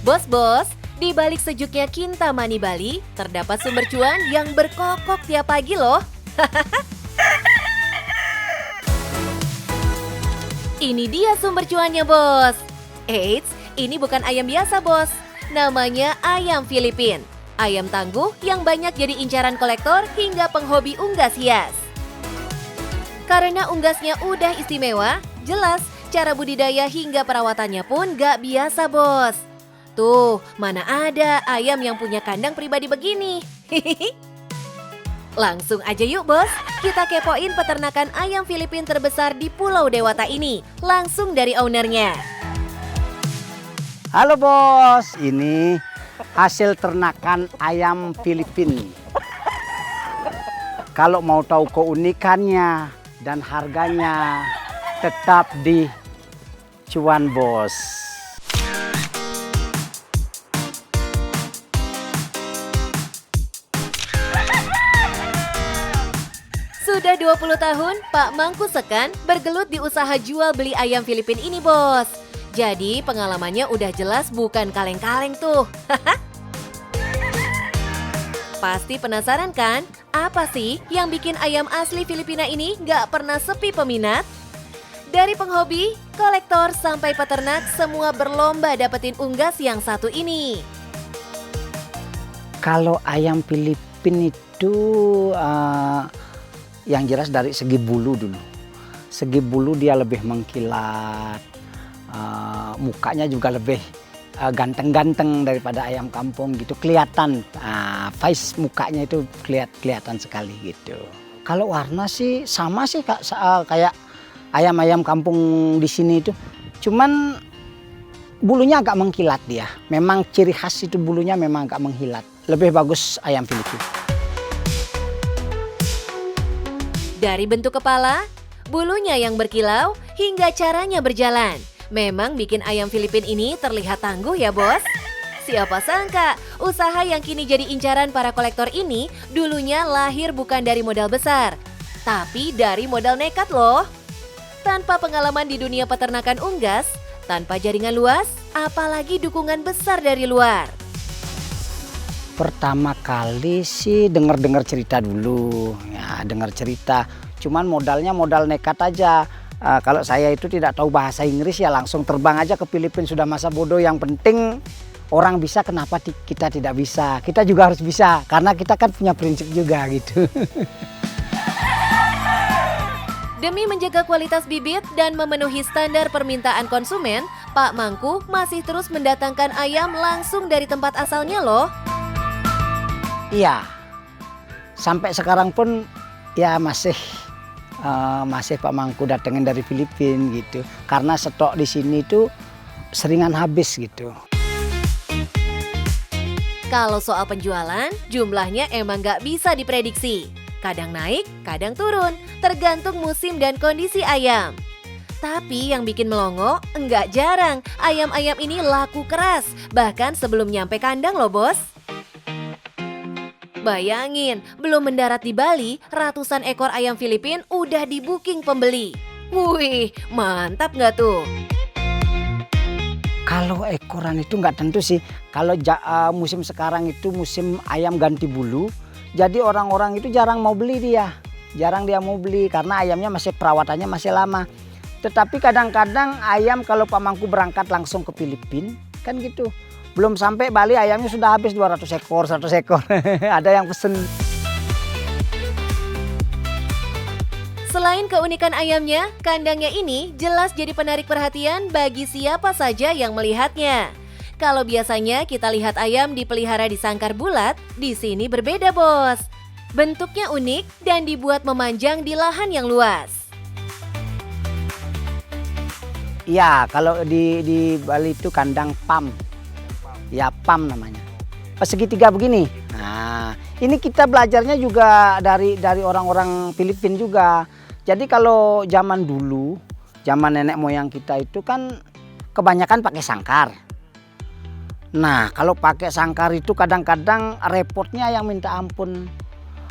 Bos-bos, di balik sejuknya Kintamani Bali, terdapat sumber cuan yang berkokok tiap pagi loh. Ini dia sumber cuannya, bos. Eits, ini bukan ayam biasa, bos. Namanya ayam Filipin. Ayam tangguh yang banyak jadi incaran kolektor hingga penghobi unggas hias. Karena unggasnya udah istimewa, jelas cara budidaya hingga perawatannya pun gak biasa, bos. Tuh, mana ada ayam yang punya kandang pribadi begini. Langsung aja yuk, bos. Kita kepoin peternakan ayam Filipin terbesar di Pulau Dewata ini. Langsung dari ownernya. Halo bos, ini hasil ternakan ayam Filipin. Kalau mau tahu keunikannya dan harganya, tetap di Cuan Bos. Sudah 20 tahun, Pak Mangku Sekan bergelut di usaha jual beli ayam Filipin ini, bos. Jadi pengalamannya udah jelas bukan kaleng-kaleng tuh. Pasti penasaran kan? Apa sih yang bikin ayam asli Filipina ini nggak pernah sepi peminat? Dari penghobi, kolektor, sampai peternak, semua berlomba dapetin unggas yang satu ini. Kalau ayam Filipin itu yang jelas dari segi bulu dulu. Segi bulu dia lebih mengkilat, mukanya juga lebih ganteng-ganteng daripada ayam kampung gitu. Kelihatan, face mukanya itu kelihatan sekali gitu. Kalau warna sih sama sih kayak ayam-ayam kampung di sini itu. Cuman bulunya agak mengkilat dia. Memang ciri khas itu bulunya memang agak mengkilat. Lebih bagus ayam Filipin. Dari bentuk kepala, bulunya yang berkilau, hingga caranya berjalan. Memang bikin ayam Filipin ini terlihat tangguh ya, bos. Siapa sangka, usaha yang kini jadi incaran para kolektor ini dulunya lahir bukan dari modal besar, tapi dari modal nekat loh. Tanpa pengalaman di dunia peternakan unggas, tanpa jaringan luas, apalagi dukungan besar dari luar. Pertama kali sih dengar cerita dulu, ya dengar cerita. Cuman modalnya modal nekat aja. Kalau saya itu tidak tahu bahasa Inggris ya langsung terbang aja ke Filipina, sudah masa bodoh. Yang penting orang bisa, kenapa kita tidak bisa? Kita juga harus bisa karena kita kan punya prinsip juga gitu. Demi menjaga kualitas bibit dan memenuhi standar permintaan konsumen, Pak Mangku masih terus mendatangkan ayam langsung dari tempat asalnya loh. Iya, sampai sekarang pun ya masih Pak Mangku datengin dari Filipina gitu. Karena stok di sini tuh seringan habis gitu. Kalau soal penjualan, jumlahnya emang nggak bisa diprediksi. Kadang naik, kadang turun, tergantung musim dan kondisi ayam. Tapi yang bikin melongo, enggak jarang ayam-ayam ini laku keras, bahkan sebelum nyampe kandang loh, bos. Bayangin, belum mendarat di Bali, ratusan ekor ayam Filipin udah di-booking pembeli. Wih, mantap nggak tuh? Kalau ekoran itu nggak tentu sih. Kalau musim sekarang itu musim ayam ganti bulu, jadi orang-orang itu jarang mau beli dia. Jarang dia mau beli karena ayamnya masih perawatannya masih lama. Tetapi kadang-kadang ayam kalau Pak Mangku berangkat langsung ke Filipina, kan gitu. Belum sampai Bali ayamnya sudah habis 200 ekor, 100 ekor. Ada yang pesen. Selain keunikan ayamnya, kandangnya ini jelas jadi penarik perhatian bagi siapa saja yang melihatnya. Kalau biasanya kita lihat ayam dipelihara di sangkar bulat, di sini berbeda, bos. Bentuknya unik dan dibuat memanjang di lahan yang luas. Iya, kalau di Bali itu kandang PAM. Ya PAM namanya. Segitiga begini. Nah, ini kita belajarnya juga dari orang-orang Filipina juga. Jadi kalau zaman dulu, zaman nenek moyang kita itu kan kebanyakan pakai sangkar. Nah, kalau pakai sangkar itu kadang-kadang repotnya yang minta ampun.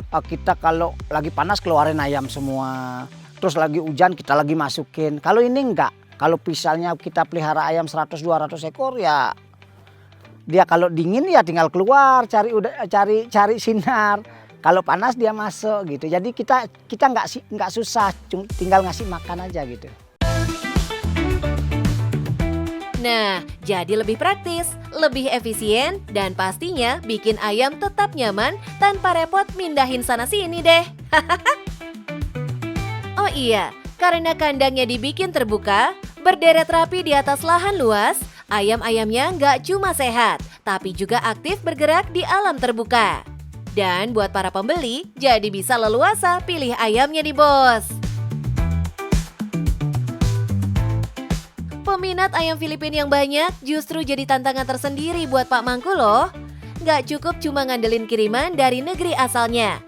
Kita kalau lagi panas keluarin ayam semua. Terus lagi hujan kita lagi masukin. Kalau ini enggak. Kalau misalnya kita pelihara ayam 100-200 ekor ya Dia kalau dingin ya tinggal keluar cari sinar. Kalau panas dia masuk gitu. Jadi kita nggak susah, tinggal ngasih makan aja gitu. Nah, jadi lebih praktis, lebih efisien, dan pastinya bikin ayam tetap nyaman tanpa repot mindahin sana-sini deh. Oh iya, karena kandangnya dibikin terbuka, berderet rapi di atas lahan luas, ayam-ayamnya nggak cuma sehat, tapi juga aktif bergerak di alam terbuka. Dan buat para pembeli, jadi bisa leluasa pilih ayamnya nih bos. Peminat ayam Filipina yang banyak justru jadi tantangan tersendiri buat Pak Mangku loh. Nggak cukup cuma ngandelin kiriman dari negeri asalnya.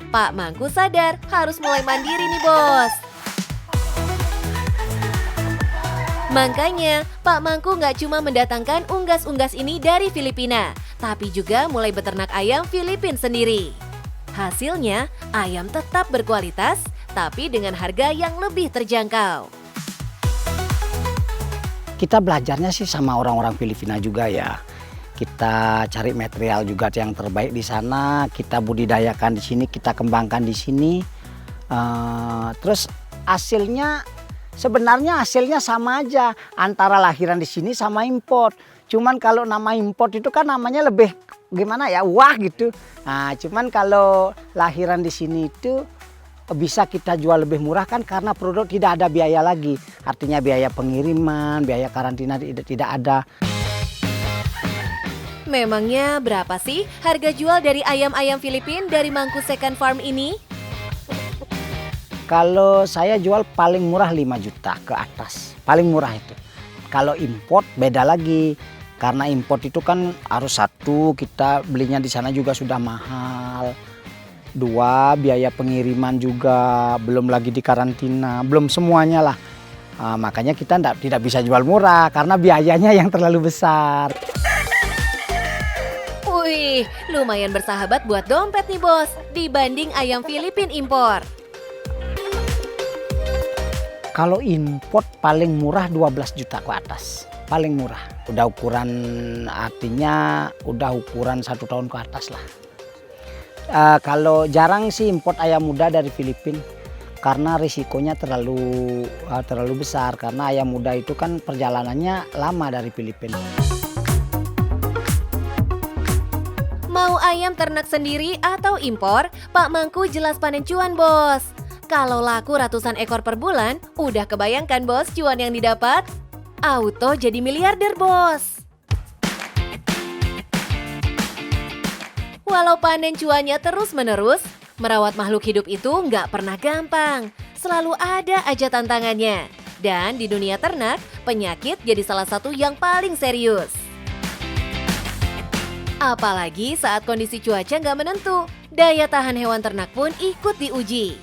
Pak Mangku sadar harus mulai mandiri nih bos. Makanya, Pak Mangku nggak cuma mendatangkan unggas-unggas ini dari Filipina, tapi juga mulai beternak ayam Filipina sendiri. Hasilnya, ayam tetap berkualitas, tapi dengan harga yang lebih terjangkau. Kita belajarnya sih sama orang-orang Filipina juga ya. Kita cari material juga yang terbaik di sana, kita budidayakan di sini, kita kembangkan di sini. Terus sebenarnya hasilnya sama aja antara lahiran di sini sama import. Cuman kalau nama import itu kan namanya lebih gimana ya, wah gitu. Nah, cuman kalau lahiran di sini itu bisa kita jual lebih murah kan karena produk tidak ada biaya lagi. Artinya biaya pengiriman, biaya karantina tidak ada. Memangnya berapa sih harga jual dari ayam-ayam Filipina dari Mangku Second Farm ini? Kalau saya jual paling murah 5 juta ke atas. Paling murah itu. Kalau import beda lagi. Karena import itu kan harus satu, kita belinya di sana juga sudah mahal. 2, biaya pengiriman juga, belum lagi di karantina, belum semuanya lah. Makanya kita tidak bisa jual murah karena biayanya yang terlalu besar. Wih, lumayan bersahabat buat dompet nih bos, dibanding ayam Filipina impor. Kalau import paling murah 12 juta ke atas, paling murah. Udah ukuran, artinya udah ukuran 1 tahun ke atas lah. Kalau jarang sih import ayam muda dari Filipina karena risikonya terlalu besar karena ayam muda itu kan perjalanannya lama dari Filipina. Mau ayam ternak sendiri atau impor, Pak Mangku jelas panen cuan bos. Kalau laku ratusan ekor per bulan, udah kebayangkan bos cuan yang didapat? Auto jadi miliarder bos. Walau panen cuannya terus-menerus, merawat makhluk hidup itu nggak pernah gampang. Selalu ada aja tantangannya. Dan di dunia ternak, penyakit jadi salah satu yang paling serius. Apalagi saat kondisi cuaca nggak menentu, daya tahan hewan ternak pun ikut diuji.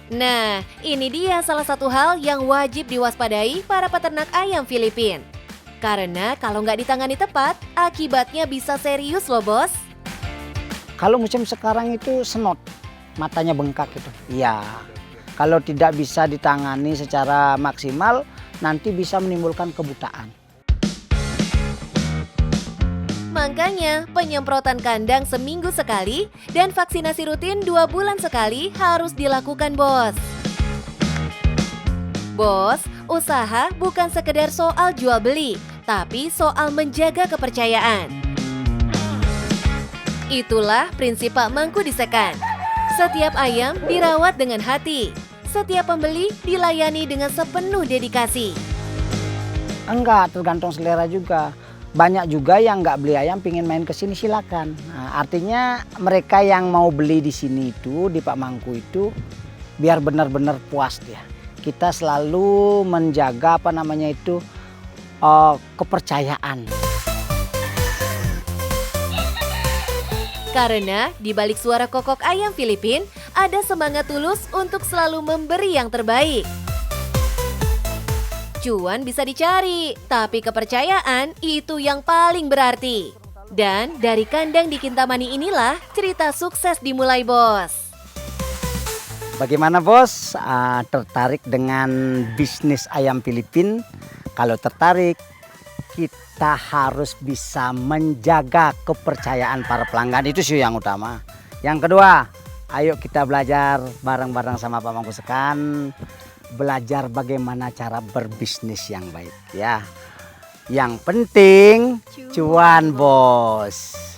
Nah, ini dia salah satu hal yang wajib diwaspadai para peternak ayam Filipina. Karena kalau nggak ditangani tepat, akibatnya bisa serius loh bos. Kalau musim sekarang itu senot, matanya bengkak itu. Iya, kalau tidak bisa ditangani secara maksimal, nanti bisa menimbulkan kebutaan. Makanya penyemprotan kandang seminggu sekali dan vaksinasi rutin 2 bulan sekali harus dilakukan bos. Bos, usaha bukan sekedar soal jual beli, tapi soal menjaga kepercayaan. Itulah prinsip Pak Mangku di Second. Setiap ayam dirawat dengan hati. Setiap pembeli dilayani dengan sepenuh dedikasi. Enggak, tergantung selera juga. Banyak juga yang nggak beli ayam pingin main ke sini silakan. Nah, artinya mereka yang mau beli di sini itu di Pak Mangku itu biar benar-benar puas dia. Kita selalu menjaga kepercayaan. Karena di balik suara kokok ayam Filipina ada semangat tulus untuk selalu memberi yang terbaik. Cuan bisa dicari, tapi kepercayaan itu yang paling berarti. Dan dari kandang di Kintamani inilah cerita sukses dimulai bos. Bagaimana bos? Tertarik dengan bisnis ayam Filipina? Kalau tertarik, kita harus bisa menjaga kepercayaan para pelanggan, itu sih yang utama. Yang kedua, ayo kita belajar bareng-bareng sama Pak Mangkusekan, belajar bagaimana cara berbisnis yang baik ya. Yang penting cuan, bos.